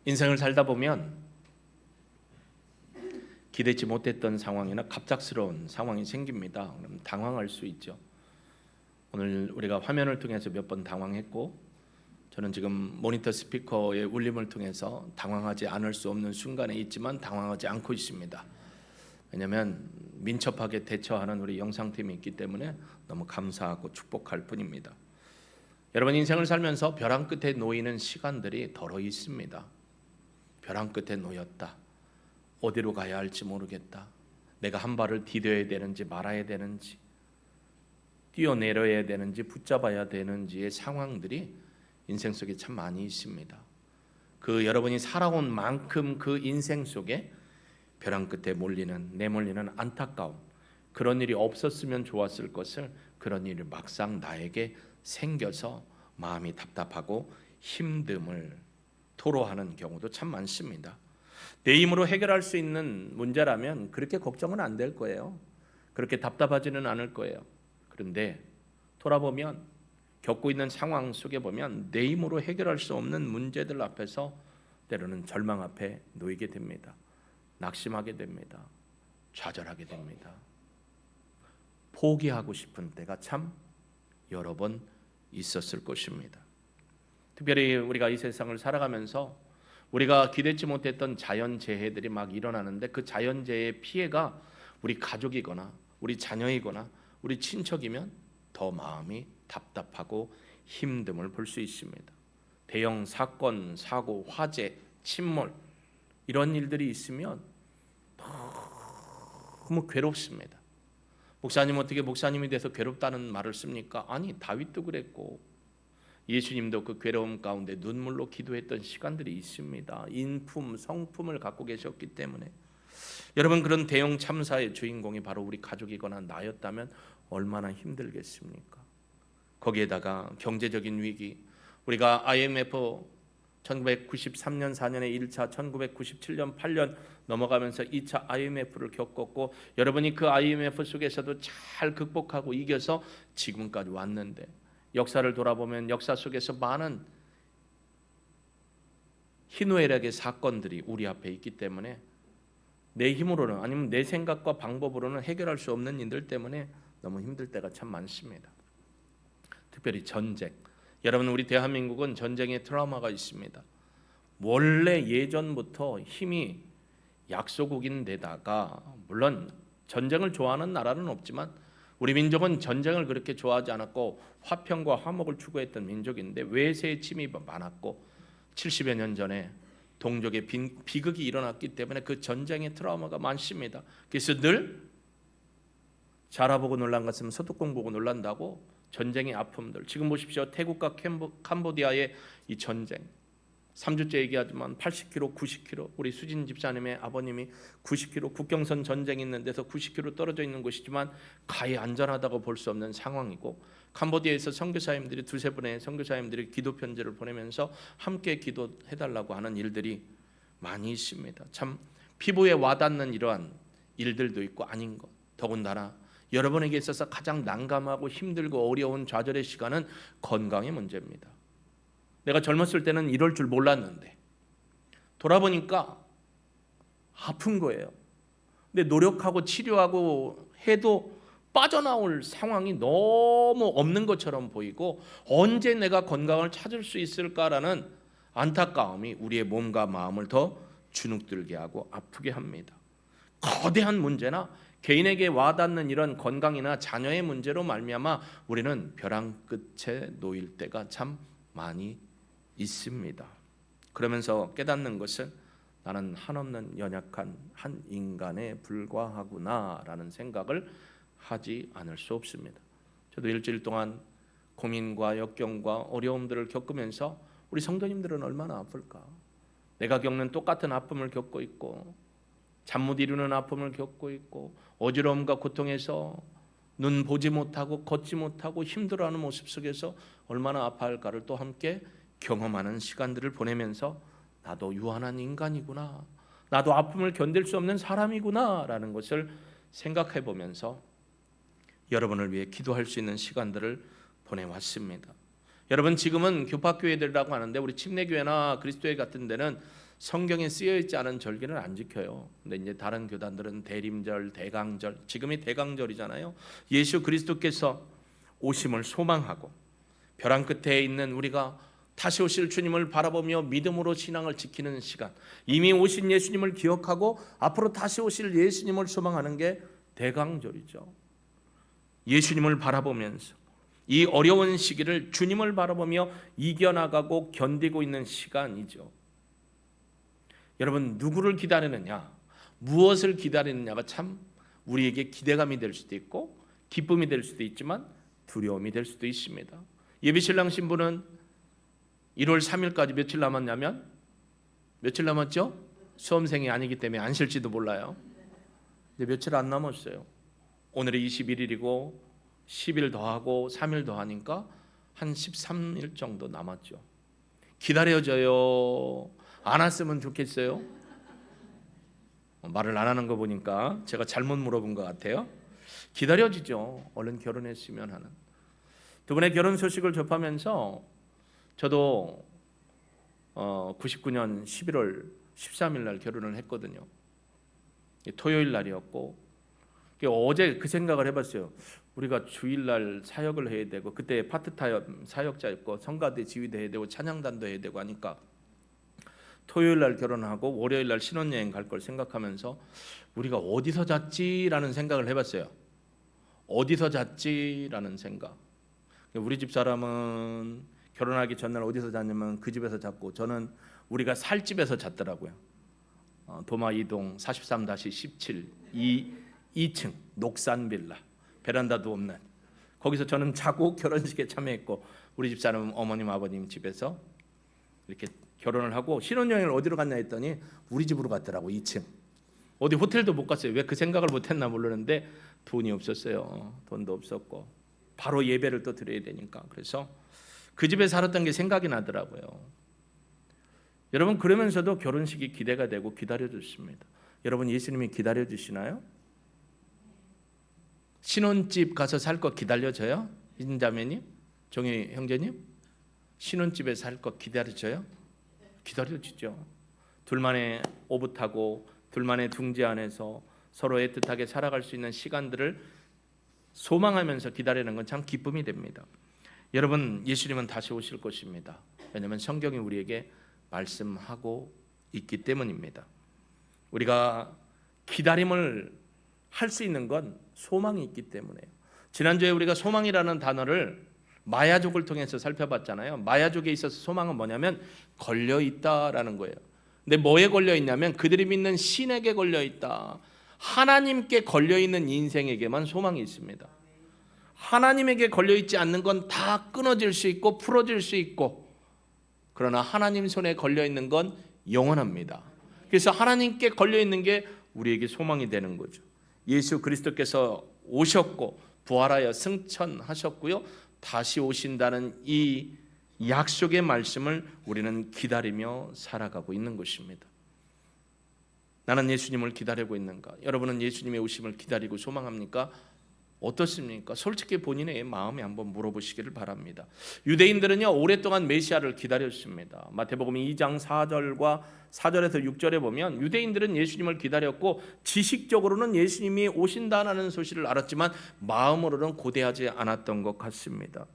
인생을 살다 보면 기대치 못했던 상황이나 갑작스러운 상황이 생깁니다. 그럼 당황할 수 있죠. 오늘 우리가 화면을 통해서 몇 번 당황했고, 저는 지금 모니터 스피커의 울림을 통해서 당황하지 않을 수 없는 순간에 있지만 당황하지 않고 있습니다. 왜냐하면 민첩하게 대처하는 우리 영상팀이 있기 때문에 너무 감사하고 축복할 뿐입니다. 여러분, 인생을 살면서 벼랑 끝에 놓이는 시간들이 더러 있습니다. 벼랑 끝에 놓였다. 어디로 가야 할지 모르겠다. 내가 한 발을 디뎌야 되는지 말아야 되는지, 뛰어내려야 되는지 붙잡아야 되는지의 상황들이 인생 속에 참 많이 있습니다. 그 여러분이 살아온 만큼 그 인생 속에 벼랑 끝에 내몰리는 안타까움, 그런 일이 없었으면 좋았을 것을 그런 일이 막상 나에게 생겨서 마음이 답답하고 힘듦을 토로하는 경우도 참 많습니다. 내 힘으로 해결할 수 있는 문제라면 그렇게 걱정은 안 될 거예요. 그렇게 답답하지는 않을 거예요. 그런데 돌아보면, 겪고 있는 상황 속에 보면 내 힘으로 해결할 수 없는 문제들 앞에서 때로는 절망 앞에 놓이게 됩니다. 낙심하게 됩니다. 좌절하게 됩니다. 포기하고 싶은 때가 참 여러 번 있었을 것입니다. 특별히 우리가 이 세상을 살아가면서 우리가 기대치 못했던 자연재해들이 막 일어나는데, 그 자연재해의 피해가 우리 가족이거나 우리 자녀이거나 우리 친척이면 더 마음이 답답하고 힘듦을 볼 수 있습니다. 대형 사건, 사고, 화재, 침몰, 이런 일들이 있으면 너무 괴롭습니다. 목사님, 어떻게 목사님이 돼서 괴롭다는 말을 씁니까? 아니, 다윗도 그랬고 예수님도 그 괴로움 가운데 눈물로 기도했던 시간들이 있습니다. 인품, 성품을 갖고 계셨기 때문에. 여러분, 그런 대형 참사의 주인공이 바로 우리 가족이거나 나였다면 얼마나 힘들겠습니까? 거기에다가 경제적인 위기, 우리가 IMF 1993년 4년에 1차, 1997년 8년 넘어가면서 2차 IMF를 겪었고, 여러분이 그 IMF 속에서도 잘 극복하고 이겨서 지금까지 왔는데, 역사를 돌아보면 역사 속에서 많은 희노애락의 사건들이 우리 앞에 있기 때문에 내 힘으로는, 아니면 내 생각과 방법으로는 해결할 수 없는 일들 때문에 너무 힘들 때가 참 많습니다. 특별히 전쟁. 여러분, 우리 대한민국은 전쟁의 트라우마가 있습니다. 원래 예전부터 힘이 약소국인데다가, 물론 전쟁을 좋아하는 나라는 없지만 우리 민족은 전쟁을 그렇게 좋아하지 않았고 화평과 화목을 추구했던 민족인데, 외세의 침입이 많았고 70여 년 전에 동족의 비극이 일어났기 때문에 그 전쟁의 트라우마가 많습니다. 그래서 늘 자라보고 놀란 것은 소뚜껑 보고 놀란다고, 전쟁의 아픔들. 지금 보십시오. 태국과 캄보디아의 이 전쟁. 3주째 얘기하지만 80km, 90km, 우리 수진 집사님의 아버님이 90km 국경선 전쟁이 있는 데서 90km 떨어져 있는 곳이지만 가히 안전하다고 볼 수 없는 상황이고, 캄보디아에서 선교사님들이 두세 분의 선교사님들이 기도 편지를 보내면서 함께 기도해달라고 하는 일들이 많이 있습니다. 참 피부에 와닿는 이러한 일들도 있고 아닌 것. 더군다나 여러분에게 있어서 가장 난감하고 힘들고 어려운 좌절의 시간은 건강의 문제입니다. 내가 젊었을 때는 이럴 줄 몰랐는데 돌아보니까 아픈 거예요. 근데 노력하고 치료하고 해도 빠져나올 상황이 너무 없는 것처럼 보이고, 언제 내가 건강을 찾을 수 있을까라는 안타까움이 우리의 몸과 마음을 더 주눅들게 하고 아프게 합니다. 거대한 문제나 개인에게 와닿는 이런 건강이나 자녀의 문제로 말미암아 우리는 벼랑 끝에 놓일 때가 참 많이 있습니다. 그러면서 깨닫는 것은 나는 한없는 연약한 한 인간에 불과하구나라는 생각을 하지 않을 수 없습니다. 저도 일주일 동안 고민과 역경과 어려움들을 겪으면서 우리 성도님들은 얼마나 아플까? 내가 겪는 똑같은 아픔을 겪고 있고, 잠 못 이루는 아픔을 겪고 있고, 어지러움과 고통에서 눈 보지 못하고 걷지 못하고 힘들어하는 모습 속에서 얼마나 아파할까를 또 함께 경험하는 시간들을 보내면서 나도 유한한 인간이구나, 나도 아픔을 견딜 수 없는 사람이구나 라는 것을 생각해 보면서 여러분을 위해 기도할 수 있는 시간들을 보내왔습니다. 여러분, 지금은 교파교회들이라고 하는데 우리 침례교회나 그리스도회 같은 데는 성경에 쓰여 있지 않은 절기는 안 지켜요. 근데 이제 다른 교단들은 대림절, 대강절, 지금이 대강절이잖아요. 예수 그리스도께서 오심을 소망하고 벼랑 끝에 있는 우리가 다시 오실 주님을 바라보며 믿음으로 신앙을 지키는 시간, 이미 오신 예수님을 기억하고 앞으로 다시 오실 예수님을 소망하는 게 대강절이죠. 예수님을 바라보면서 이 어려운 시기를 주님을 바라보며 이겨나가고 견디고 있는 시간이죠. 여러분, 누구를 기다리느냐, 무엇을 기다리느냐가 참 우리에게 기대감이 될 수도 있고 기쁨이 될 수도 있지만 두려움이 될 수도 있습니다. 예비신랑 신부는 1월 3일까지 며칠 남았냐면 며칠 남았죠? 수험생이 아니기 때문에 안 실지도 몰라요. 근데 며칠 안 남았어요. 오늘이 21일이고 10일 더하고 3일 더하니까 한 13일 정도 남았죠. 기다려져요. 안 왔으면 좋겠어요. 말을 안 하는 거 보니까 제가 잘못 물어본 것 같아요. 기다려지죠. 얼른 결혼했으면 하는. 두 분의 결혼 소식을 접하면서 저도 99년 11월 13일 날 결혼을 했거든요. 토요일 날이었고 어제 그 생각을 해봤어요. 우리가 주일날 사역을 해야 되고 그때 파트타임 사역자였고 성가대 지휘도 해야 되고 찬양단도 해야 되고 하니까 토요일날 결혼하고 월요일날 신혼여행 갈 걸 생각하면서 우리가 어디서 잤지라는 생각을 해봤어요. 어디서 잤지라는 생각. 우리 집 사람은 결혼하기 전날 어디서 잤냐면 그 집에서 잤고 저는 우리가 살 집에서 잤더라고요. 도마 2동 43-17 2층 녹산 빌라, 베란다도 없는 거기서 저는 자고 결혼식에 참여했고 우리 집 사람은 어머님 아버님 집에서 이렇게 결혼을 하고 신혼여행을 어디로 갔냐 했더니 우리 집으로 갔더라고. 2층 어디 호텔도 못 갔어요. 왜 그 생각을 못했나 모르는데 돈이 없었어요. 돈도 없었고 바로 예배를 또 드려야 되니까. 그래서 그 집에 살았던 게 생각이 나더라고요. 여러분, 그러면서도 결혼식이 기대가 되고 기다려졌습니다. 여러분, 예수님이 기다려주시나요? 신혼집 가서 살 거 기다려져요? 인자매님, 종희 형제님, 신혼집에 살 거 기다려져요? 기다려지죠. 둘만의 오붓하고 둘만의 둥지 안에서 서로 애틋하게 살아갈 수 있는 시간들을 소망하면서 기다리는 건 참 기쁨이 됩니다. 여러분, 예수님은 다시 오실 것입니다. 왜냐하면 성경이 우리에게 말씀하고 있기 때문입니다. 우리가 기다림을 할 수 있는 건 소망이 있기 때문에요. 지난주에 우리가 소망이라는 단어를 마야족을 통해서 살펴봤잖아요. 마야족에 있어서 소망은 뭐냐면 걸려있다라는 거예요. 근데 뭐에 걸려있냐면 그들이 믿는 신에게 걸려있다. 하나님께 걸려있는 인생에게만 소망이 있습니다. 하나님에게 걸려있지 않는 건 다 끊어질 수 있고 풀어질 수 있고, 그러나 하나님 손에 걸려있는 건 영원합니다. 그래서 하나님께 걸려있는 게 우리에게 소망이 되는 거죠. 예수 그리스도께서 오셨고 부활하여 승천하셨고요, 다시 오신다는 이 약속의 말씀을 우리는 기다리며 살아가고 있는 것입니다. 나는 예수님을 기다리고 있는가? 여러분은 예수님의 오심을 기다리고 소망합니까? 어떻습니까? 솔직히 본인의 마음에 한번 물어보시기를 바랍니다. 유대인들은요, 오랫동안 메시아를 기다렸습니다. 마태복음 2장 4절과 4절에서 6절에 보면 유대인들은 예수님을 기다렸고 지식적으로는 예수님이 오신다는 소식을 알았지만 마음으로는 고대하지 않았던 것 같습니다.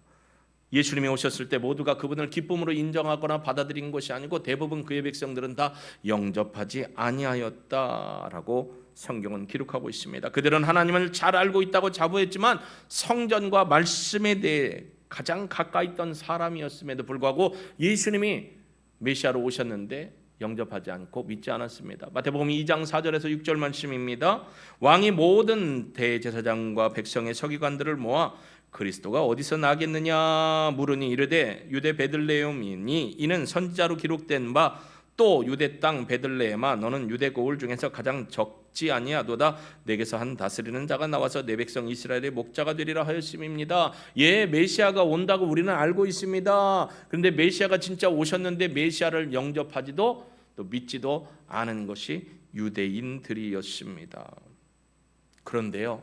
예수님이 오셨을 때 모두가 그분을 기쁨으로 인정하거나 받아들인 것이 아니고 대부분 그의 백성들은 다 영접하지 아니하였다라고 성경은 기록하고 있습니다. 그들은 하나님을 잘 알고 있다고 자부했지만 성전과 말씀에 대해 가장 가까이 있던 사람이었음에도 불구하고 예수님이 메시아로 오셨는데 영접하지 않고 믿지 않았습니다. 마태복음 2장 4절에서 6절 말씀입니다. 왕이 모든 대제사장과 백성의 서기관들을 모아 그리스도가 어디서 나겠느냐 물으니 이르되 유대 베들레헴이니 이는 선지자로 기록된 바 또 유대 땅 베들레헴아 너는 유대 고을 중에서 가장 적지 아니하도다 내게서 한 다스리는 자가 나와서 내 백성 이스라엘의 목자가 되리라 하였음입니다. 예, 메시아가 온다고 우리는 알고 있습니다. 그런데 메시아가 진짜 오셨는데 메시아를 영접하지도 또 믿지도 않은 것이 유대인들이었습니다. 그런데요,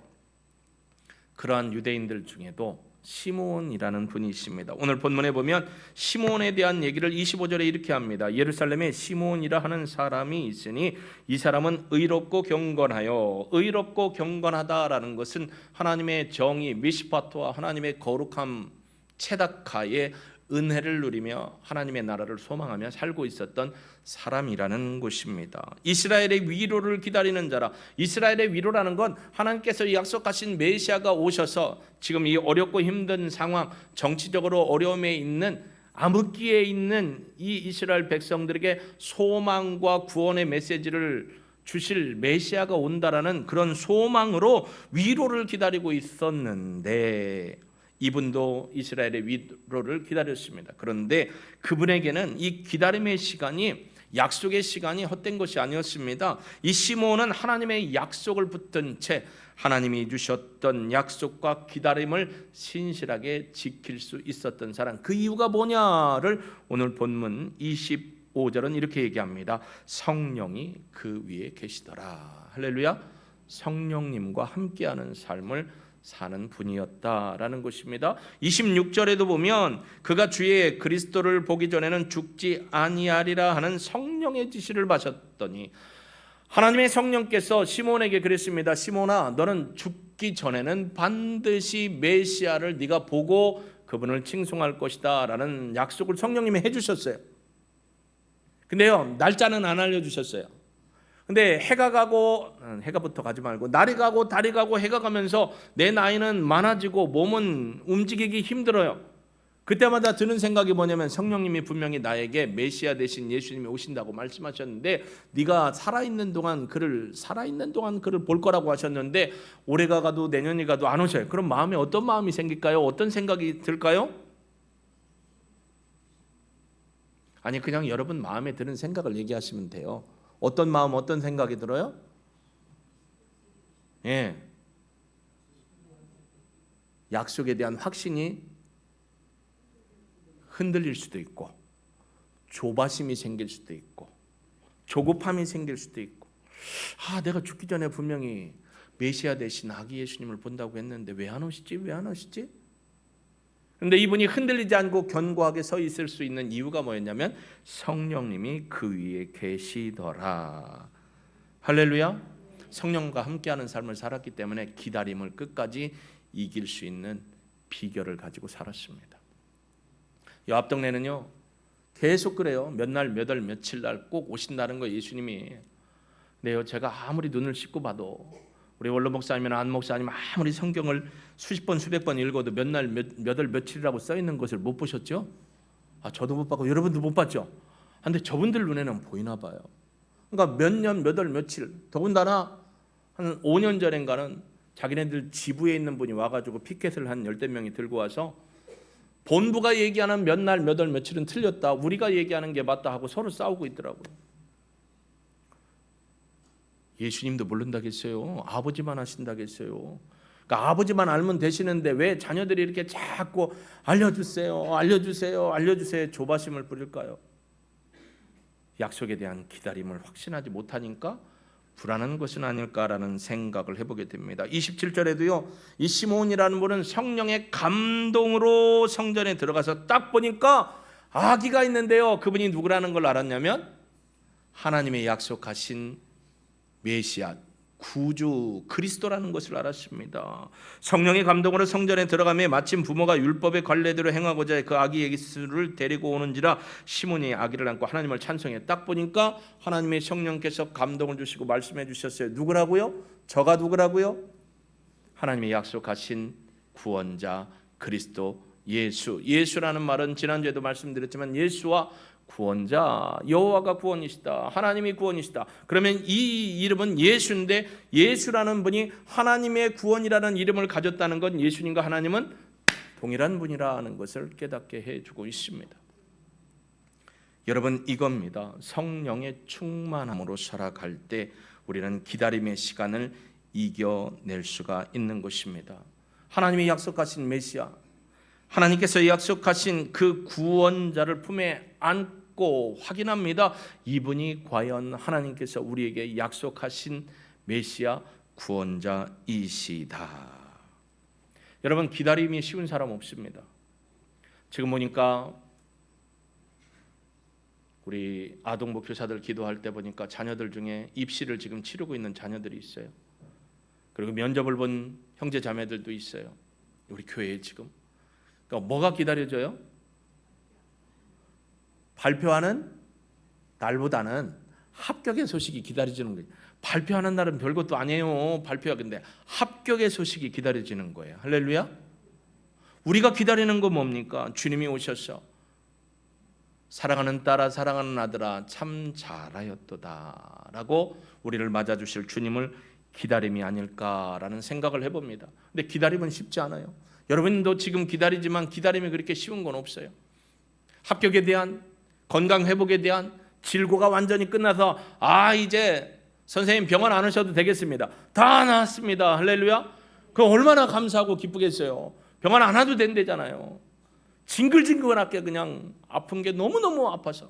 그러한 유대인들 중에도 시므온이라는 분이 있습니다. 오늘 본문에 보면 시므온에 대한 얘기를 25절에 이렇게 합니다. 예루살렘에 시므온이라 하는 사람이 있으니 이 사람은 의롭고 경건하여, 의롭고 경건하다라는 것은 하나님의 정의 미시파트와 하나님의 거룩함 체다카의 은혜를 누리며 하나님의 나라를 소망하며 살고 있었던 사람이라는 것입니다. 이스라엘의 위로를 기다리는 자라. 이스라엘의 위로라는 건 하나님께서 약속하신 메시아가 오셔서 지금 이 어렵고 힘든 상황, 정치적으로 어려움에 있는 암흑기에 있는 이 이스라엘 백성들에게 소망과 구원의 메시지를 주실 메시아가 온다라는 그런 소망으로 위로를 기다리고 있었는데 이분도 이스라엘의 위로를 기다렸습니다. 그런데 그분에게는 이 기다림의 시간이, 약속의 시간이 헛된 것이 아니었습니다. 이 시므온은 하나님의 약속을 붙든 채 하나님이 주셨던 약속과 기다림을 신실하게 지킬 수 있었던 사람. 그 이유가 뭐냐를 오늘 본문 25절은 이렇게 얘기합니다. 성령이 그 위에 계시더라. 할렐루야. 성령님과 함께하는 삶을 사는 분이었다라는 것입니다. 26절에도 보면 그가 주의 그리스도를 보기 전에는 죽지 아니하리라 하는 성령의 지시를 받았더니 하나님의 성령께서 시몬에게 그랬습니다. 시몬아, 너는 죽기 전에는 반드시 메시아를 네가 보고 그분을 칭송할 것이다 라는 약속을 성령님이 해주셨어요. 근데요, 날짜는 안 알려주셨어요. 근데 해가 가고, 해가부터 가지 말고 날이 가고 달이 가고 해가 가면서 내 나이는 많아지고 몸은 움직이기 힘들어요. 그때마다 드는 생각이 뭐냐면 성령님이 분명히 나에게 메시아 대신 예수님이 오신다고 말씀하셨는데 네가 살아있는 동안 그를 볼 거라고 하셨는데 올해가 가도 내년이 가도 안 오셔요. 그럼 마음에 어떤 마음이 생길까요? 어떤 생각이 들까요? 아니, 그냥 여러분 마음에 드는 생각을 얘기하시면 돼요. 어떤 마음, 어떤 생각이 들어요? 예. 약속에 대한 확신이 흔들릴 수도 있고, 조바심이 생길 수도 있고, 조급함이 생길 수도 있고, 내가 죽기 전에 분명히 메시아 대신 아기 예수님을 본다고 했는데 왜 안 오시지? 왜 안 오시지? 그런데 이분이 흔들리지 않고 견고하게 서 있을 수 있는 이유가 뭐였냐면 성령님이 그 위에 계시더라. 할렐루야. 성령과 함께하는 삶을 살았기 때문에 기다림을 끝까지 이길 수 있는 비결을 가지고 살았습니다. 이 앞 동네는요 계속 그래요. 몇 날, 몇 월, 며칠 날 꼭 오신다는 거 예수님이. 네요. 제가 아무리 눈을 씻고 봐도 우리 원로 목사님이나 안 목사님 아무리 성경을 수십 번 수백 번 읽어도 몇 날, 몇 월, 며칠이라고 써 있는 것을 못 보셨죠? 저도 못 봤고 여러분도 못 봤죠? 근데 저분들 눈에는 보이나 봐요. 그러니까 몇 년, 몇 월, 며칠, 더군다나 한 5년 전인가는 자기네들 지부에 있는 분이 와가지고 피켓을 한 10명이 들고 와서 본부가 얘기하는 몇 날, 몇 월, 며칠은 틀렸다, 우리가 얘기하는 게 맞다 하고 서로 싸우고 있더라고요. 예수님도 모른다겠어요? 아버지만 하신다겠어요? 그러니까 아버지만 알면 되시는데 왜 자녀들이 이렇게 자꾸 알려주세요, 알려주세요, 알려주세요 조바심을 부릴까요? 약속에 대한 기다림을 확신하지 못하니까 불안한 것은 아닐까라는 생각을 해보게 됩니다. 27절에도요, 이 시몬이라는 분은 성령의 감동으로 성전에 들어가서 딱 보니까 아기가 있는데요, 그분이 누구라는 걸 알았냐면 하나님의 약속하신 메시아, 구주 그리스도라는 것을 알았습니다. 성령의 감동으로 성전에 들어가며 마침 부모가 율법의 관례대로 행하고자 그 아기 예수를 데리고 오는지라 시몬이 아기를 안고 하나님을 찬송해. 딱 보니까 하나님의 성령께서 감동을 주시고 말씀해 주셨어요. 누구라고요? 저가 누구라고요? 하나님의 약속하신 구원자 그리스도 예수. 예수라는 말은 지난주에도 말씀드렸지만 예수와 구원자, 여호와가 구원이시다, 하나님이 구원이시다. 그러면 이 이름은 예수인데 예수라는 분이 하나님의 구원이라는 이름을 가졌다는 건 예수님과 하나님은 동일한 분이라는 것을 깨닫게 해주고 있습니다. 여러분, 이겁니다. 성령의 충만함으로 살아갈 때 우리는 기다림의 시간을 이겨낼 수가 있는 것입니다. 하나님이 약속하신 메시아, 하나님께서 약속하신 그 구원자를 품에 안고 확인합니다. 이분이 과연 하나님께서 우리에게 약속하신 메시아 구원자이시다. 여러분, 기다림이 쉬운 사람 없습니다. 지금 보니까 우리 아동부 교사들 기도할 때 보니까 자녀들 중에 입시를 지금 치르고 있는 자녀들이 있어요. 그리고 면접을 본 형제 자매들도 있어요. 우리 교회에 지금. 그러니까 뭐가 기다려져요? 발표하는 날보다는 합격의 소식이 기다려지는 거예요. 발표하는 날은 별것도 아니에요. 발표가. 근데 합격의 소식이 기다려지는 거예요. 할렐루야. 우리가 기다리는 건 뭡니까? 주님이 오셔서 사랑하는 딸아, 사랑하는 아들아, 참 잘하였도다 라고 우리를 맞아주실 주님을 기다림이 아닐까라는 생각을 해봅니다. 근데 기다림은 쉽지 않아요. 여러분도 지금 기다리지만 기다림이 그렇게 쉬운 건 없어요. 합격에 대한, 건강 회복에 대한 질고가 완전히 끝나서 이제 선생님 병원 안 오셔도 되겠습니다. 다 나았습니다. 할렐루야. 그거 얼마나 감사하고 기쁘겠어요. 병원 안 와도 된대잖아요. 징글징글하게 그냥 아픈 게 너무너무 아파서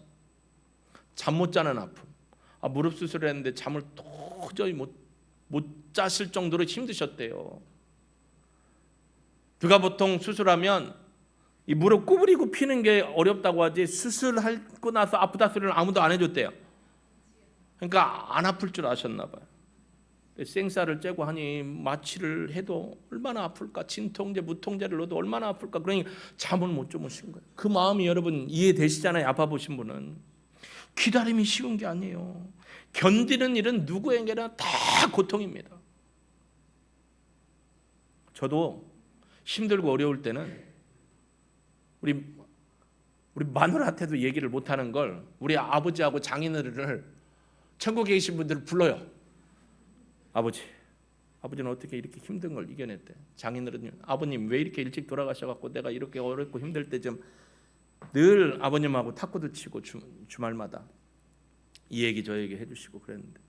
잠 못 자는 아픔. 무릎 수술을 했는데 잠을 도저히 못 잤을 정도로 힘드셨대요. 그가 보통 수술하면 이 무릎 구부리고 피는 게 어렵다고 하지 수술하고 나서 아프다 소리를 아무도 안 해줬대요. 그러니까 안 아플 줄 아셨나 봐요. 생쌀을 째고 하니 마취를 해도 얼마나 아플까, 진통제, 무통제를 넣어도 얼마나 아플까. 그러니 잠을 못 주무신 거예요. 그 마음이 여러분 이해되시잖아요. 아파 보신 분은. 기다림이 쉬운 게 아니에요. 견디는 일은 누구에게나 다 고통입니다. 저도 힘들고 어려울 때는 우리 마누라한테도 얘기를 못하는 걸 우리 아버지하고 장인어른을 천국에 계신 분들을 불러요. 아버지는 어떻게 이렇게 힘든 걸 이겨냈대. 장인어른, 아버님 왜 이렇게 일찍 돌아가셔갖고 내가 이렇게 어렵고 힘들 때 좀 늘 아버님하고 탁구도 치고 주말마다 이 얘기 저 얘기 해주시고 그랬는데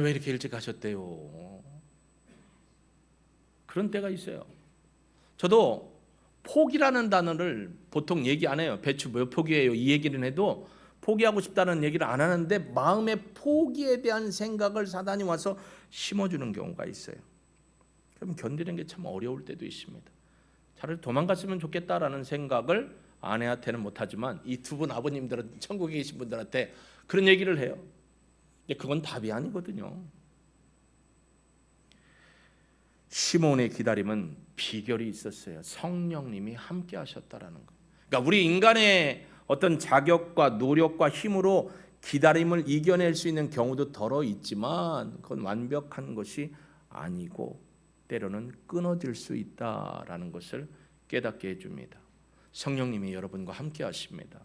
왜 이렇게 일찍 가셨대요. 그런 때가 있어요. 저도 포기라는 단어를 보통 얘기 안 해요. 배추 몇 포기예요 이 얘기는 해도 포기하고 싶다는 얘기를 안 하는데 마음의 포기에 대한 생각을 사단이 와서 심어주는 경우가 있어요. 그럼 견디는 게 참 어려울 때도 있습니다. 차라리 도망갔으면 좋겠다라는 생각을 아내한테는 못하지만 이 두 분 아버님들은 천국에 계신 분들한테 그런 얘기를 해요. 근데 그건 답이 아니거든요. 시몬의 기다림은 비결이 있었어요. 성령님이 함께 하셨다라는 거. 그러니까 우리 인간의 어떤 자격과 노력과 힘으로 기다림을 이겨낼 수 있는 경우도 덜어 있지만 그건 완벽한 것이 아니고 때로는 끊어질 수 있다라는 것을 깨닫게 해줍니다. 성령님이 여러분과 함께 하십니다.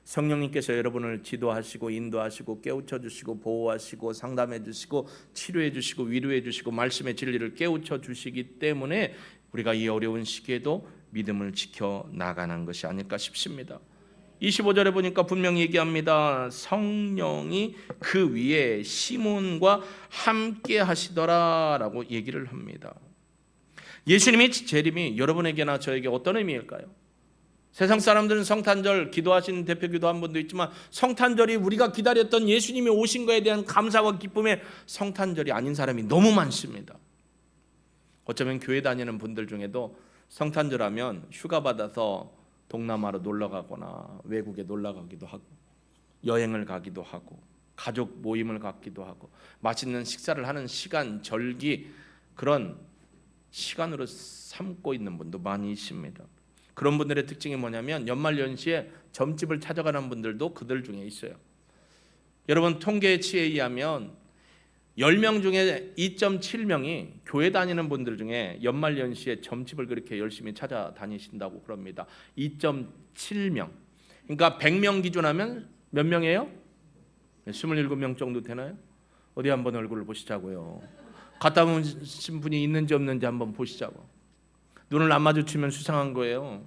성령님께서 여러분을 지도하시고 인도하시고 깨우쳐 주시고 보호하시고 상담해 주시고 치료해 주시고 위로해 주시고 말씀의 진리를 깨우쳐 주시기 때문에 우리가 이 어려운 시기에도 믿음을 지켜 나가는 것이 아닐까 싶습니다. 25절에 보니까 분명히 얘기합니다. 성령이 그 위에 시몬과 함께 하시더라라고 얘기를 합니다. 예수님의 재림이 여러분에게나 저에게 어떤 의미일까요? 세상 사람들은 성탄절 기도하시는 대표 기도한 분도 있지만 성탄절이 우리가 기다렸던 예수님이 오신 것에 대한 감사와 기쁨에 성탄절이 아닌 사람이 너무 많습니다. 어쩌면 교회 다니는 분들 중에도 성탄절 하면 휴가 받아서 동남아로 놀러 가거나 외국에 놀러 가기도 하고 여행을 가기도 하고 가족 모임을 갖기도 하고 맛있는 식사를 하는 시간, 절기 그런 시간으로 삼고 있는 분도 많이 있습니다. 그런 분들의 특징이 뭐냐면 연말연시에 점집을 찾아가는 분들도 그들 중에 있어요. 여러분 통계치에 의하면 10명 중에 2.7명이 교회 다니는 분들 중에 연말연시에 점집을 그렇게 열심히 찾아다니신다고 그럽니다. 2.7명. 그러니까 100명 기준하면 몇 명이에요? 27명 정도 되나요? 어디 한번 얼굴을 보시자고요. 갔다 오신 분이 있는지 없는지 한번 보시자고. 눈을 안 마주치면 수상한 거예요.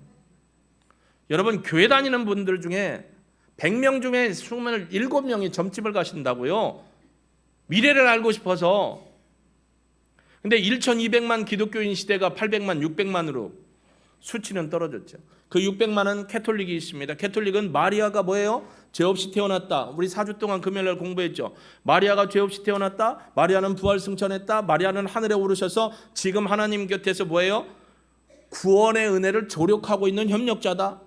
여러분 교회 다니는 분들 중에 100명 중에 27명이 점집을 가신다고요. 미래를 알고 싶어서. 근데 1200만 기독교인 시대가 800만, 600만으로 수치는 떨어졌죠. 그 600만은 캐톨릭이 있습니다. 캐톨릭은 마리아가 뭐예요? 죄 없이 태어났다. 우리 4주 동안 금요일날 공부했죠. 마리아가 죄 없이 태어났다. 마리아는 부활 승천했다. 마리아는 하늘에 오르셔서 지금 하나님 곁에서 뭐예요? 구원의 은혜를 조력하고 있는 협력자다.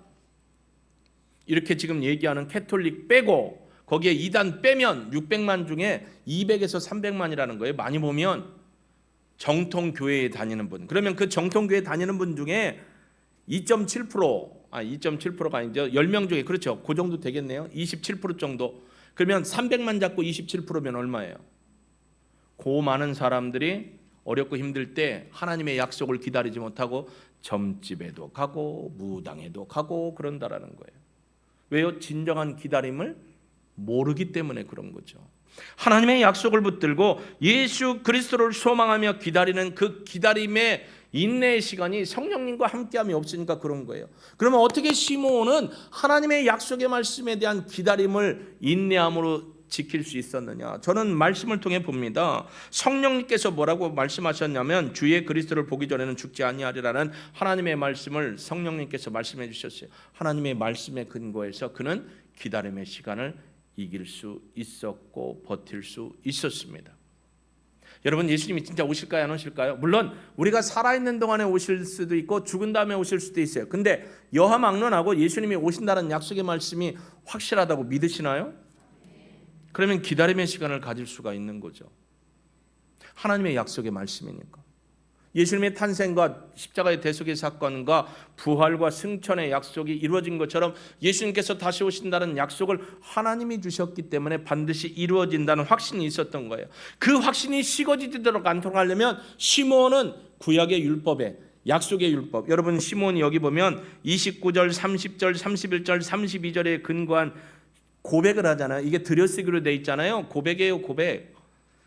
이렇게 지금 얘기하는 캐톨릭 빼고 거기에 이단 빼면 600만 중에 200에서 300만이라는 거예요. 많이 보면 정통교회에 다니는 분. 그러면 그 정통교회 다니는 분 중에 2.7%가 아니죠. 10명 중에 그렇죠. 그 정도 되겠네요. 27% 정도. 그러면 300만 잡고 27%면 얼마예요? 그 많은 사람들이 어렵고 힘들 때 하나님의 약속을 기다리지 못하고 점집에도 가고 무당에도 가고 그런다라는 거예요. 왜요? 진정한 기다림을 모르기 때문에 그런 거죠. 하나님의 약속을 붙들고 예수 그리스도를 소망하며 기다리는 그 기다림의 인내의 시간이 성령님과 함께함이 없으니까 그런 거예요. 그러면 어떻게 시므온은 하나님의 약속의 말씀에 대한 기다림을 인내함으로 지킬 수 있었느냐? 저는 말씀을 통해 봅니다. 성령님께서 뭐라고 말씀하셨냐면 주의 그리스도를 보기 전에는 죽지 아니하리라는 하나님의 말씀을 성령님께서 말씀해 주셨어요. 하나님의 말씀에 근거해서 그는 기다림의 시간을 이길 수 있었고 버틸 수 있었습니다. 여러분, 예수님이 진짜 오실까요? 안 오실까요? 물론 우리가 살아있는 동안에 오실 수도 있고 죽은 다음에 오실 수도 있어요. 근데 여하막론하고 예수님이 오신다는 약속의 말씀이 확실하다고 믿으시나요? 그러면 기다림의 시간을 가질 수가 있는 거죠. 하나님의 약속의 말씀이니까. 예수님의 탄생과 십자가의 대속의 사건과 부활과 승천의 약속이 이루어진 것처럼 예수님께서 다시 오신다는 약속을 하나님이 주셨기 때문에 반드시 이루어진다는 확신이 있었던 거예요. 그 확신이 식어지도록 않도록 하려면 시므온은 구약의 율법에 약속의 율법. 여러분, 시므온이 여기 보면 29절, 30절, 31절, 32절에 근거한 고백을 하잖아요. 이게 들여쓰기로 돼 있잖아요. 고백이에요, 고백.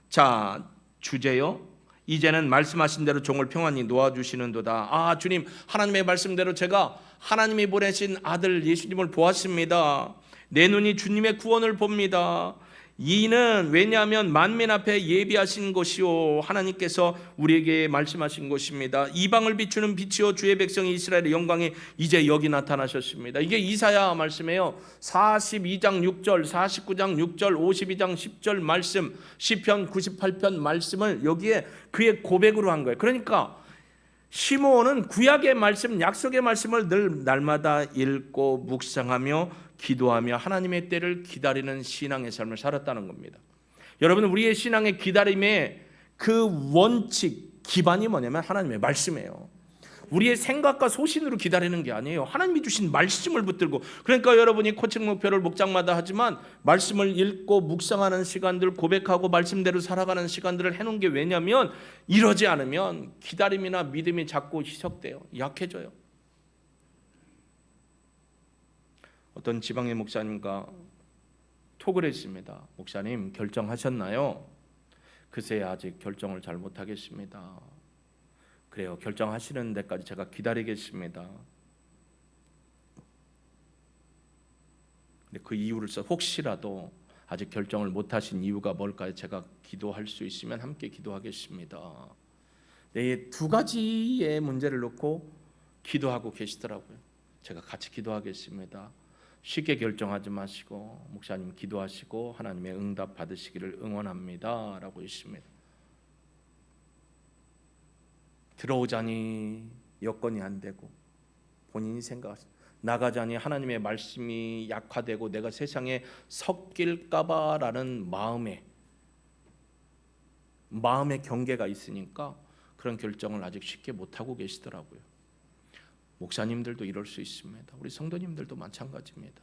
자, 주제요. 이제는 말씀하신 대로 종을 평안히 놓아주시는도다. 아, 주님, 하나님의 말씀대로 제가 하나님이 보내신 아들 예수님을 보았습니다. 내 눈이 주님의 구원을 봅니다. 이는 왜냐하면 만민 앞에 예비하신 것이요 하나님께서 우리에게 말씀하신 것입니다. 이방을 비추는 빛이요 주의 백성 이스라엘의 영광이 이제 여기 나타나셨습니다. 이게 이사야 말씀이에요. 42장 6절, 49장 6절, 52장 10절 말씀, 시편 98편 말씀을 여기에 그의 고백으로 한 거예요. 그러니까 시므온은 구약의 말씀, 약속의 말씀을 늘 날마다 읽고 묵상하며 기도하며 하나님의 때를 기다리는 신앙의 삶을 살았다는 겁니다. 여러분, 우리의 신앙의 기다림의 그 원칙, 기반이 뭐냐면 하나님의 말씀이에요. 우리의 생각과 소신으로 기다리는 게 아니에요. 하나님이 주신 말씀을 붙들고. 그러니까 여러분이 코칭 목표를 목장마다 하지만 말씀을 읽고 묵상하는 시간들, 고백하고 말씀대로 살아가는 시간들을 해놓은 게 왜냐면 이러지 않으면 기다림이나 믿음이 자꾸 희석돼요. 약해져요. 어떤 지방의 목사님과 톡을 했습니다. 목사님, 결정하셨나요? 글쎄, 아직 결정을 잘 못하겠습니다. 그래요, 결정하시는 데까지 제가 기다리겠습니다. 근데 그 이유를 써 혹시라도 아직 결정을 못하신 이유가 뭘까요? 제가 기도할 수 있으면 함께 기도하겠습니다. 네, 두 가지의 문제를 놓고 기도하고 계시더라고요. 제가 같이 기도하겠습니다. 쉽게 결정하지 마시고 목사님 기도하시고 하나님의 응답 받으시기를 응원합니다 라고 했습니다. 들어오자니 여건이 안 되고 본인이 생각하시고 나가자니 하나님의 말씀이 약화되고 내가 세상에 섞일까 봐라는 마음의 경계가 있으니까 그런 결정을 아직 쉽게 못하고 계시더라고요. 목사님들도 이럴 수 있습니다. 우리 성도님들도 마찬가지입니다.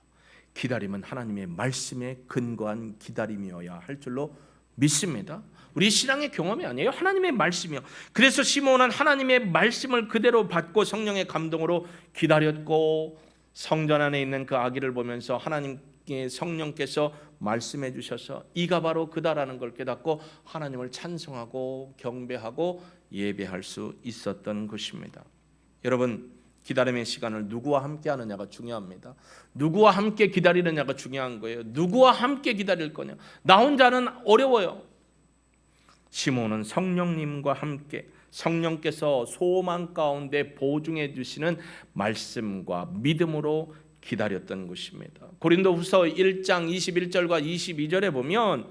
기다림은 하나님의 말씀에 근거한 기다림이어야 할 줄로 믿습니다. 우리 신앙의 경험이 아니에요. 하나님의 말씀이요. 그래서 시므온은 하나님의 말씀을 그대로 받고 성령의 감동으로 기다렸고 성전 안에 있는 그 아기를 보면서 하나님의 성령께서 말씀해 주셔서 이가 바로 그다라는 걸 깨닫고 하나님을 찬송하고 경배하고 예배할 수 있었던 것입니다. 여러분, 기다림의 시간을 누구와 함께 하느냐가 중요합니다. 누구와 함께 기다리느냐가 중요한 거예요. 누구와 함께 기다릴 거냐. 나 혼자는 어려워요. 시므온은 성령님과 함께 성령께서 소망 가운데 보증해 주시는 말씀과 믿음으로 기다렸던 것입니다. 고린도후서 1장 21절과 22절에 보면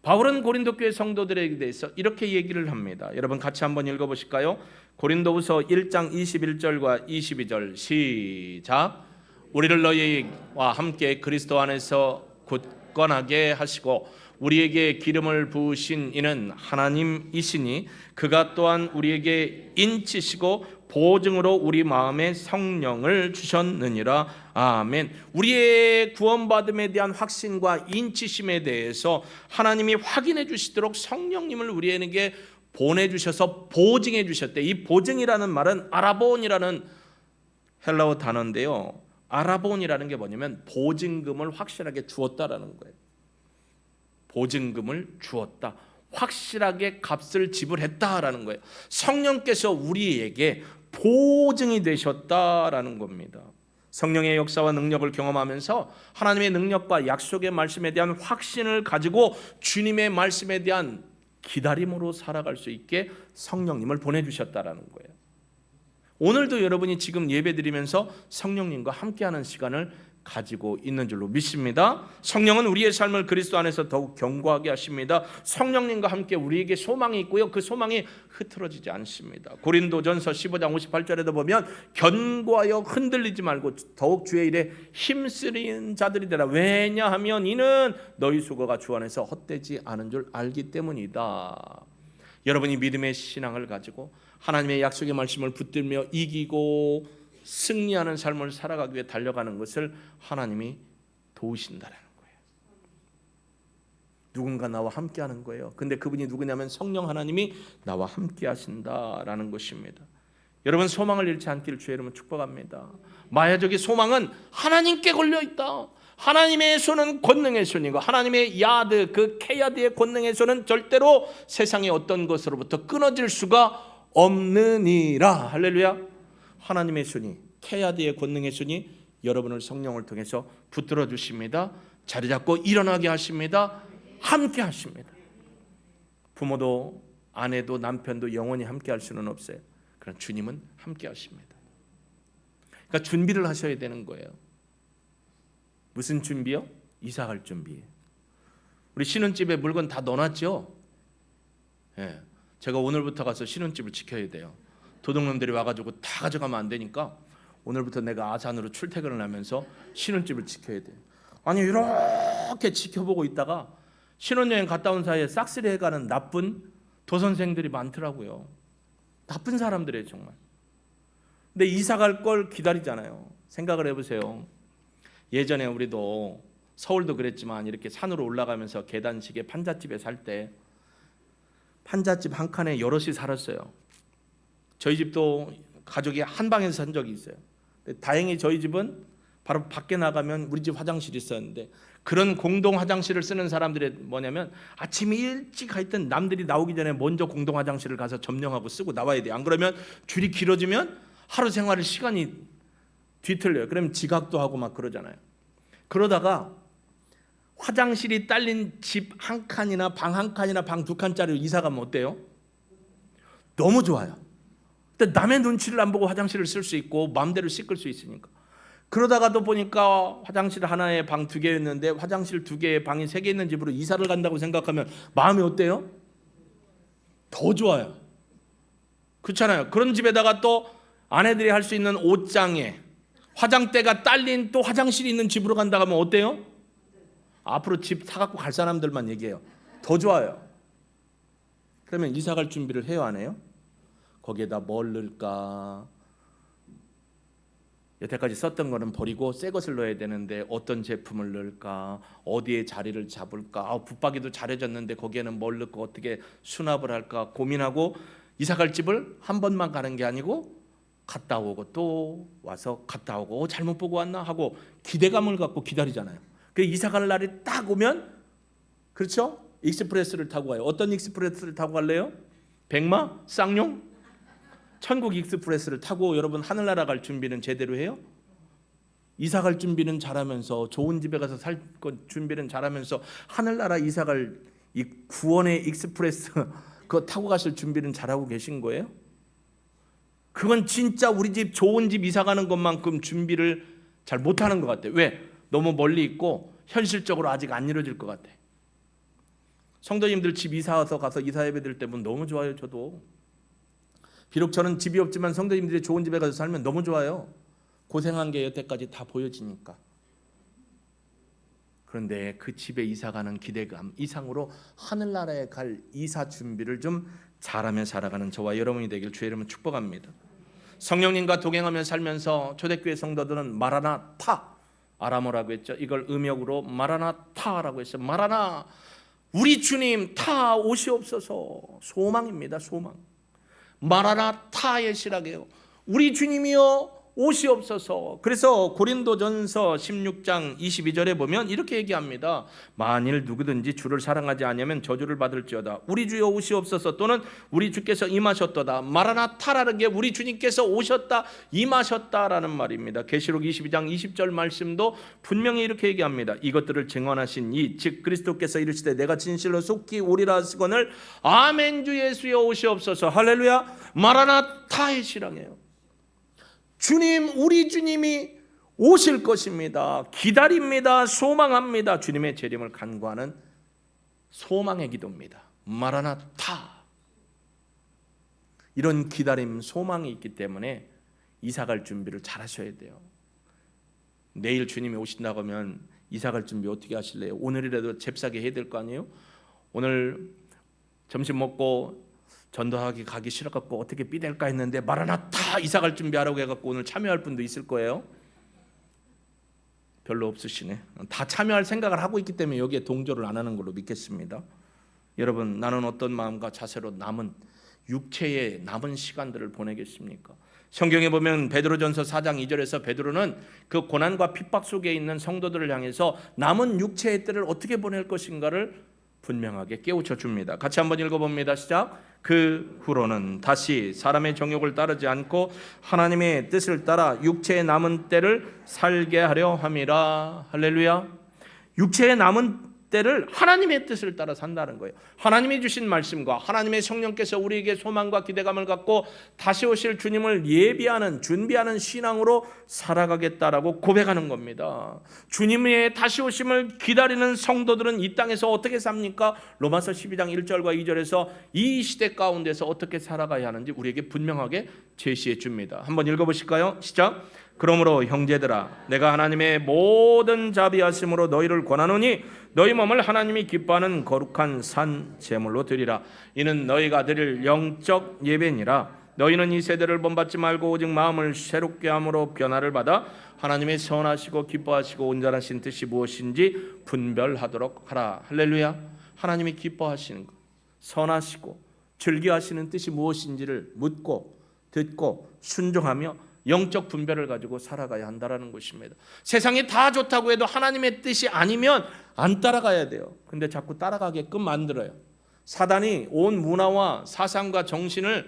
바울은 고린도 교회 성도들에게 대해서 이렇게 얘기를 합니다. 여러분 같이 한번 읽어보실까요? 고린도후서 1장 21절과 22절 시작. 우리를 너희와 함께 그리스도 안에서 굳건하게 하시고 우리에게 기름을 부으신 이는 하나님이시니 그가 또한 우리에게 인치시고 보증으로 우리 마음에 성령을 주셨느니라. 아멘. 우리의 구원받음에 대한 확신과 인치심에 대해서 하나님이 확인해 주시도록 성령님을 우리에게 보내주셔서 보증해 주셨대. 이 보증이라는 말은 아라본이라는 헬라어 단어인데요, 아라본이라는 게 뭐냐면 보증금을 확실하게 주었다라는 거예요. 보증금을 주었다, 확실하게 값을 지불했다라는 거예요. 성령께서 우리에게 보증이 되셨다라는 겁니다. 성령의 역사와 능력을 경험하면서 하나님의 능력과 약속의 말씀에 대한 확신을 가지고 주님의 말씀에 대한 기다림으로 살아갈 수 있게 성령님을 보내주셨다라는 거예요. 오늘도 여러분이 지금 예배드리면서 성령님과 함께하는 시간을 가지고 있는 줄로 믿습니다. 성령은 우리의 삶을 그리스도 안에서 더욱 견고하게 하십니다. 성령님과 함께 우리에게 소망이 있고요, 그 소망이 흐트러지지 않습니다. 고린도전서 15장 58절에도 보면 견고하여 흔들리지 말고 더욱 주의 일에 힘쓰는 자들이 되라. 왜냐하면 이는 너희 수고가 주 안에서 헛되지 않은 줄 알기 때문이다. 여러분이 믿음의 신앙을 가지고 하나님의 약속의 말씀을 붙들며 이기고 승리하는 삶을 살아가기 위해 달려가는 것을 하나님이 도우신다라는 거예요. 누군가 나와 함께하는 거예요. 근데 그분이 누구냐면 성령 하나님이 나와 함께하신다라는 것입니다. 여러분, 소망을 잃지 않기를 주의 이름으로 축복합니다. 마야적인 소망은 하나님께 걸려있다. 하나님의 손은 권능의 손이고 하나님의 야드, 그 케야드의 권능의 손은 절대로 세상의 어떤 것으로부터 끊어질 수가 없느니라. 할렐루야. 하나님의 손이, 케야드의 권능의 손이 여러분을 성령을 통해서 붙들어 주십니다. 자리 잡고 일어나게 하십니다. 함께 하십니다. 부모도 아내도 남편도 영원히 함께 할 수는 없어요. 그러나 주님은 함께 하십니다. 그러니까 준비를 하셔야 되는 거예요. 무슨 준비요? 이사 갈 준비. 우리 신혼집에 물건 다 넣어놨죠? 예. 제가 오늘부터 가서 신혼집을 지켜야 돼요. 도둑놈들이 와가지고 다 가져가면 안 되니까 오늘부터 내가 아산으로 출퇴근을 하면서 신혼집을 지켜야 돼요. 아니, 이렇게 지켜보고 있다가 신혼여행 갔다 온 사이에 싹쓸이 해가는 나쁜 도선생들이 많더라고요. 나쁜 사람들이에요, 정말. 근데 이사 갈 걸 기다리잖아요. 생각을 해보세요. 예전에 우리도 서울도 그랬지만 이렇게 산으로 올라가면서 계단식의 판잣집에 살 때 판잣집 한 칸에 여럿이 살았어요. 저희 집도 가족이 한 방에서 산 적이 있어요. 다행히 저희 집은 바로 밖에 나가면 우리 집 화장실이 있었는데, 그런 공동 화장실을 쓰는 사람들이 뭐냐면 아침 일찍 하여튼 남들이 나오기 전에 먼저 공동 화장실을 가서 점령하고 쓰고 나와야 돼요. 안 그러면 줄이 길어지면 하루 생활의 시간이 뒤틀려요. 그러면 지각도 하고 막 그러잖아요. 그러다가 화장실이 딸린 집 한 칸이나 방 한 칸이나 방 두 칸짜리로 이사 가면 어때요? 너무 좋아요. 근데 남의 눈치를 안 보고 화장실을 쓸 수 있고 마음대로 씻을 수 있으니까. 그러다가도 보니까 화장실 하나에 방 두 개였는데 화장실 두 개에 방이 세 개 있는 집으로 이사를 간다고 생각하면 마음이 어때요? 더 좋아요. 그렇잖아요. 그런 집에다가 또 아내들이 할 수 있는 옷장에 화장대가 딸린 또 화장실이 있는 집으로 간다고 하면 어때요? 앞으로 집 사갖고 갈 사람들만 얘기해요. 더 좋아요. 그러면 이사 갈 준비를 해요, 안 해요? 거기에다 뭘 넣을까? 여태까지 썼던 거는 버리고 새 것을 넣어야 되는데 어떤 제품을 넣을까? 어디에 자리를 잡을까? 붙박이도 잘해졌는데 거기에는 뭘 넣고 어떻게 수납을 할까? 고민하고 이사 갈 집을 한 번만 가는 게 아니고 갔다 오고 또 와서 갔다 오고 잘못 보고 왔나 하고 기대감을 갖고 기다리잖아요. 그 이사 갈 날이 딱 오면, 그렇죠? 익스프레스를 타고 가요. 어떤 익스프레스를 타고 갈래요? 백마? 쌍용? 천국 익스프레스를 타고 여러분 하늘나라 갈 준비는 제대로 해요? 이사 갈 준비는 잘하면서 좋은 집에 가서 살 준비는 잘하면서 하늘나라 이사 갈 이 구원의 익스프레스 그거 타고 가실 준비는 잘하고 계신 거예요? 그건 진짜 우리 집 좋은 집 이사 가는 것만큼 준비를 잘 못하는 것 같아요. 왜? 너무 멀리 있고 현실적으로 아직 안 이루어질 것 같아. 성도님들 집 이사 와서 가서 이사 예배 드릴 때 보면 너무 좋아요. 저도 비록 저는 집이 없지만 성도님들이 좋은 집에 가서 살면 너무 좋아요. 고생한 게 여태까지 다 보여지니까. 그런데 그 집에 이사가는 기대감 이상으로 하늘나라에 갈 이사 준비를 좀 잘하며 살아가는 저와 여러분이 되길 주의 이름으로 축복합니다. 성령님과 동행하며 살면서 초대교회 성도들은 마라나타, 아람어라고 했죠. 이걸 음역으로 마라나타라고 했어요. 마라나, 우리 주님 타 오시옵소서. 소망입니다. 소망. 마라나타의 시라게요. 우리 주님이여 오시옵소서. 그래서 고린도전서 16장 22절에 보면 이렇게 얘기합니다. 만일 누구든지 주를 사랑하지 않으면 저주를 받을지어다. 우리 주여 오시옵소서. 또는 우리 주께서 임하셨도다. 마라나타라는 게 우리 주님께서 오셨다, 임하셨다라는 말입니다. 계시록 22장 20절 말씀도 분명히 이렇게 얘기합니다. 이것들을 증언하신 이 즉 그리스도께서 이르시되 내가 진실로 속히 오리라 하시거늘 아멘 주 예수여 오시옵소서. 할렐루야. 마라나타의 시랑이에요. 주님, 우리 주님이 오실 것입니다. 기다립니다. 소망합니다. 주님의 재림을 간구하는 소망의 기도입니다. 마라나타. 이런 기다림, 소망이 있기 때문에 이사갈 준비를 잘 하셔야 돼요. 내일 주님이 오신다고 하면 이사갈 준비 어떻게 하실래요? 오늘이라도 잽싸게 해야 될 거 아니에요? 오늘 점심 먹고 전도하기 가기 싫어갖고 어떻게 삐댈까 했는데 마라나타 이사갈 준비하라고 해갖고 오늘 참여할 분도 있을 거예요. 별로 없으시네. 다 참여할 생각을 하고 있기 때문에 여기에 동조를 안 하는 걸로 믿겠습니다. 여러분, 나는 어떤 마음과 자세로 남은 육체의 남은 시간들을 보내겠습니까? 성경에 보면 베드로전서 4장 2절에서 베드로는 그 고난과 핍박 속에 있는 성도들을 향해서 남은 육체의 때를 어떻게 보낼 것인가를 분명하게 깨우쳐 줍니다. 같이 한번 읽어봅니다. 시작. 그 후로는 다시 사람의 정욕을 따르지 않고 하나님의 뜻을 따라 육체의 남은 때를 살게 하려 함이라. 할렐루야. 육체의 남은 때를 하나님의 뜻을 따라 산다는 거예요. 하나님이 주신 말씀과 하나님의 성령께서 우리에게 소망과 기대감을 갖고 다시 오실 주님을 예비하는, 준비하는 신앙으로 살아가겠다라고 고백하는 겁니다. 주님의 다시 오심을 기다리는 성도들은 이 땅에서 어떻게 삽니까? 로마서 12장 1절과 2절에서 이 시대 가운데서 어떻게 살아가야 하는지 우리에게 분명하게 제시해 줍니다. 한번 읽어보실까요? 시작. 그러므로 형제들아, 내가 하나님의 모든 자비하심으로 너희를 권하노니 너희 몸을 하나님이 기뻐하는 거룩한 산 제물로 드리라. 이는 너희가 드릴 영적 예배니라. 너희는 이 세대를 본받지 말고 오직 마음을 새롭게 함으로 변화를 받아 하나님의 선하시고 기뻐하시고 온전하신 뜻이 무엇인지 분별하도록 하라. 할렐루야. 하나님이 기뻐하시는 것, 선하시고 즐겨하시는 뜻이 무엇인지를 묻고 듣고 순종하며 영적 분별을 가지고 살아가야 한다는 것입니다. 세상이 다 좋다고 해도 하나님의 뜻이 아니면 안 따라가야 돼요. 근데 자꾸 따라가게끔 만들어요. 사단이 온 문화와 사상과 정신을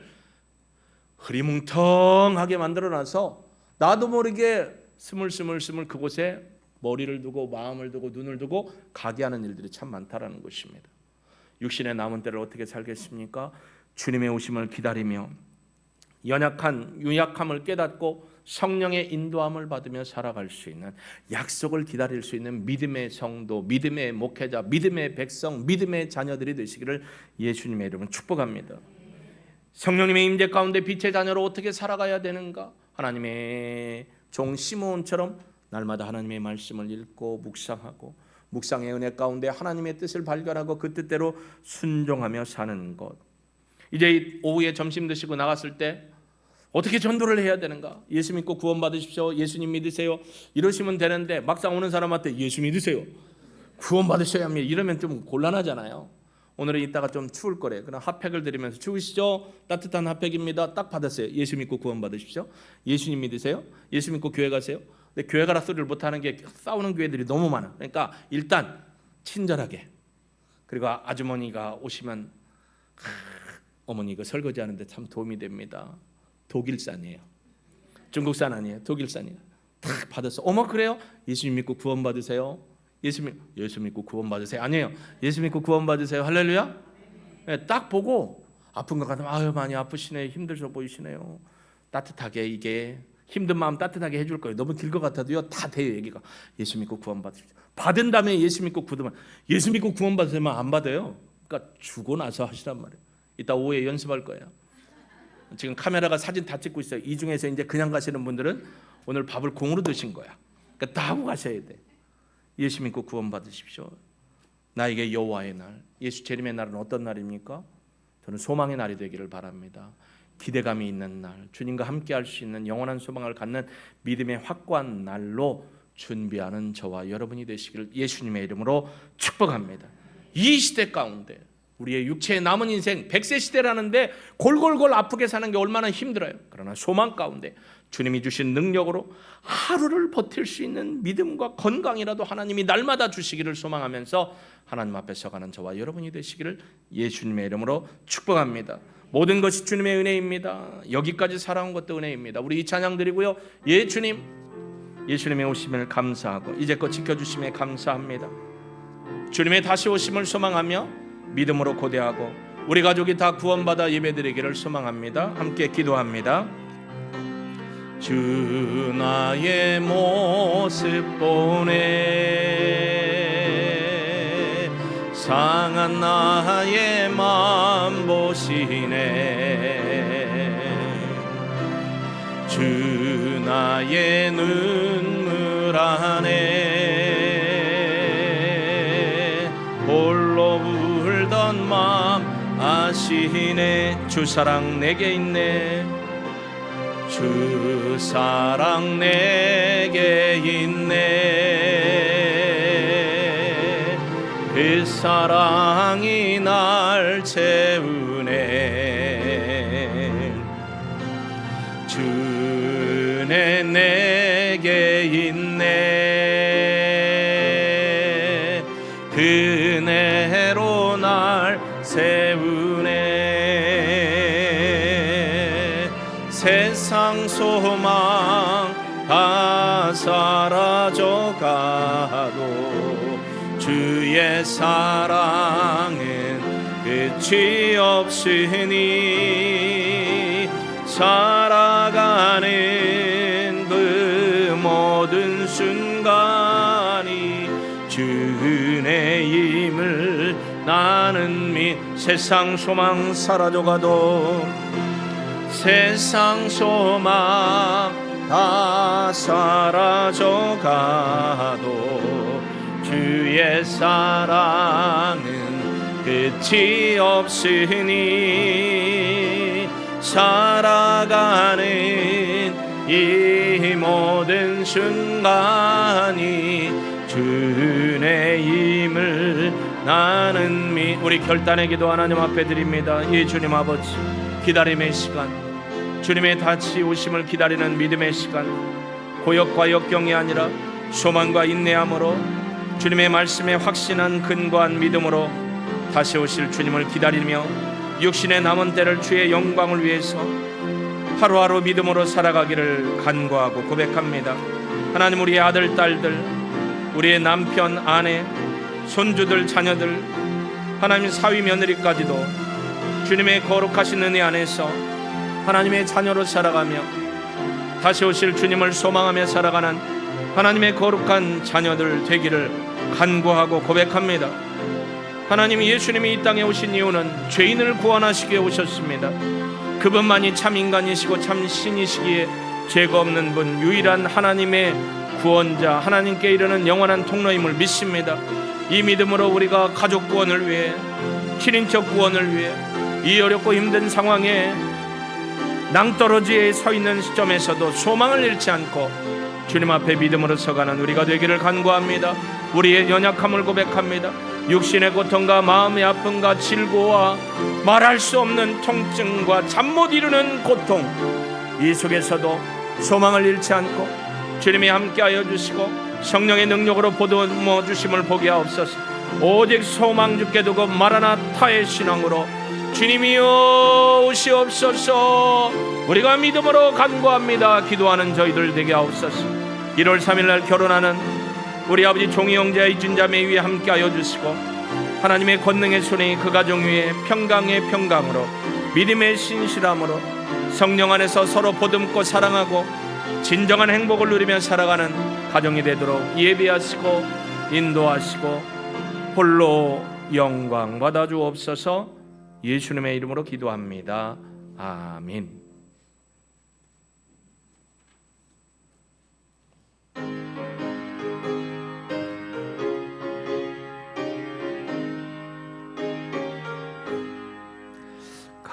흐리뭉텅하게 만들어놔서 나도 모르게 스물스물 그곳에 머리를 두고 마음을 두고 눈을 두고 가게 하는 일들이 참 많다라는 것입니다. 육신의 남은 때를 어떻게 살겠습니까? 주님의 오심을 기다리며 연약한 유약함을 깨닫고 성령의 인도함을 받으며 살아갈 수 있는, 약속을 기다릴 수 있는 믿음의 성도, 믿음의 목회자, 믿음의 백성, 믿음의 자녀들이 되시기를 예수님의 이름으로 축복합니다. 성령님의 임재 가운데 빛의 자녀로 어떻게 살아가야 되는가? 하나님의 종 시므온처럼 날마다 하나님의 말씀을 읽고 묵상하고 묵상의 은혜 가운데 하나님의 뜻을 발견하고 그 뜻대로 순종하며 사는 것. 이제 오후에 점심 드시고 나갔을 때 어떻게 전도를 해야 되는가? 예수 믿고 구원 받으십시오. 예수님 믿으세요. 이러시면 되는데 막상 오는 사람한테 예수 믿으세요. 구원 받으셔야 합니다. 이러면 좀 곤란하잖아요. 오늘은 이따가 좀 추울 거래요. 그럼 핫팩을 드리면서 추우시죠? 따뜻한 핫팩입니다. 딱 받았어요. 예수 믿고 구원 받으십시오. 예수님 믿으세요? 예수 믿고 교회 가세요? 근데 교회 가라 소리를 못하는 게 싸우는 교회들이 너무 많아. 그러니까 일단 친절하게, 그리고 아주머니가 오시면 어머니 이거 설거지하는데 참 도움이 됩니다. 독일산이에요. 중국산 아니에요. 독일산이에요. 딱 받았어. 어머 그래요? 예수님 믿고 구원 받으세요. 예수 믿고 구원 받으세요. 아니에요. 예수 믿고 구원 받으세요. 할렐루야. 네, 딱 보고 아픈 것 같으면 아유 많이 아프시네, 힘들어 보이시네요. 따뜻하게 이게 힘든 마음 따뜻하게 해줄 거예요. 너무 길 것 같아도요 다 돼요. 얘기가 예수 믿고 구원 받으십시오. 받은 다음에 예수 믿고 구원 받으면 안 받아요. 그러니까 주고 나서 하시란 말이에요. 이따 오후에 연습할 거예요. 지금 카메라가 사진 다 찍고 있어요. 이 중에서 이제 그냥 가시는 분들은 오늘 밥을 공으로 드신 거야. 그러니까 다 하고 가셔야 돼. 예수 믿고 구원 받으십시오. 나에게 여호와의 날, 예수 재림의 날은 어떤 날입니까? 저는 소망의 날이 되기를 바랍니다. 기대감이 있는 날, 주님과 함께 할 수 있는 영원한 소망을 갖는 믿음의 확고한 날로 준비하는 저와 여러분이 되시기를 예수님의 이름으로 축복합니다. 이 시대 가운데 우리의 육체의 남은 인생 100세 시대라는데 골골골 아프게 사는 게 얼마나 힘들어요. 그러나 소망 가운데 주님이 주신 능력으로 하루를 버틸 수 있는 믿음과 건강이라도 하나님이 날마다 주시기를 소망하면서 하나님 앞에 서가는 저와 여러분이 되시기를 예수님의 이름으로 축복합니다. 모든 것이 주님의 은혜입니다. 여기까지 살아온 것도 은혜입니다. 우리 이 찬양 드리고요. 예수님의 오심을 감사하고 이제껏 지켜주심에 감사합니다. 주님의 다시 오심을 소망하며 믿음으로 고대하고 우리 가족이 다 구원받아 예배드리기를 소망합니다. 함께 기도합니다. 주 나의 모습 보네 상한 나의 맘 보시네 주 나의 눈물 안에 홀로 울던 맘 아시네 주 사랑 내게 있네 주 사랑 내게 있네 그 사랑이 날 채우네 주 은혜 내게 있네 그 은혜로 날 세우네 세상 소망 다 사라져가도 주의 사랑은 끝이 없으니 살아가는 그 모든 순간이 주 은혜임을 나는 세상 소망 사라져가도 세상 소망 다 사라져가도 주의 사랑은 끝이 없으니 살아가는 이 모든 순간이 주 은혜임을 나는 우리 결단의 기도 하나님 앞에 드립니다. 예 주님 아버지 기다림의 시간 주님의 다시 오심을 기다리는 믿음의 시간 고역과 역경이 아니라 소망과 인내함으로 주님의 말씀에 확신한 근거한 믿음으로 다시 오실 주님을 기다리며 육신의 남은 때를 주의 영광을 위해서 하루하루 믿음으로 살아가기를 간구하고 고백합니다. 하나님 우리의 아들 딸들 우리의 남편 아내 손주들 자녀들 하나님 사위 며느리까지도 주님의 거룩하신 은혜 안에서 하나님의 자녀로 살아가며 다시 오실 주님을 소망하며 살아가는 하나님의 거룩한 자녀들 되기를 간구하고 고백합니다. 하나님 예수님이 이 땅에 오신 이유는 죄인을 구원하시기 위해 오셨습니다. 그분만이 참 인간이시고 참 신이시기에 죄가 없는 분 유일한 하나님의 구원자 하나님께 이르는 영원한 통로임을 믿습니다. 이 믿음으로 우리가 가족 구원을 위해 친인척 구원을 위해 이 어렵고 힘든 상황에 낭떠러지에 서 있는 시점에서도 소망을 잃지 않고 주님 앞에 믿음으로 서가는 우리가 되기를 간구합니다. 우리의 연약함을 고백합니다. 육신의 고통과 마음의 아픔과 질고와 말할 수 없는 통증과 잠 못 이루는 고통 이 속에서도 소망을 잃지 않고 주님이 함께하여 주시고 성령의 능력으로 보듬어 주심을 보게 하옵소서. 오직 소망 주께 두고 마라나타의 신앙으로 주님이여 오시옵소서. 우리가 믿음으로 간구합니다. 기도하는 저희들 되게 하옵소서. 1월 3일날 결혼하는 우리 아버지 종이 형제와 이준 자매 위에 함께하여 주시고 하나님의 권능의 손이 그 가정 위에 평강의 평강으로 믿음의 신실함으로 성령 안에서 서로 보듬고 사랑하고 진정한 행복을 누리며 살아가는 가정이 되도록 예비하시고 인도하시고 홀로 영광 받아 주옵소서. 예수님의 이름으로 기도합니다. 아멘.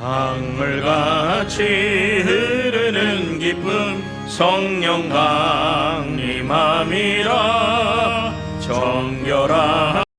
강물같이 흐르는 기쁨 성령 강림함이라.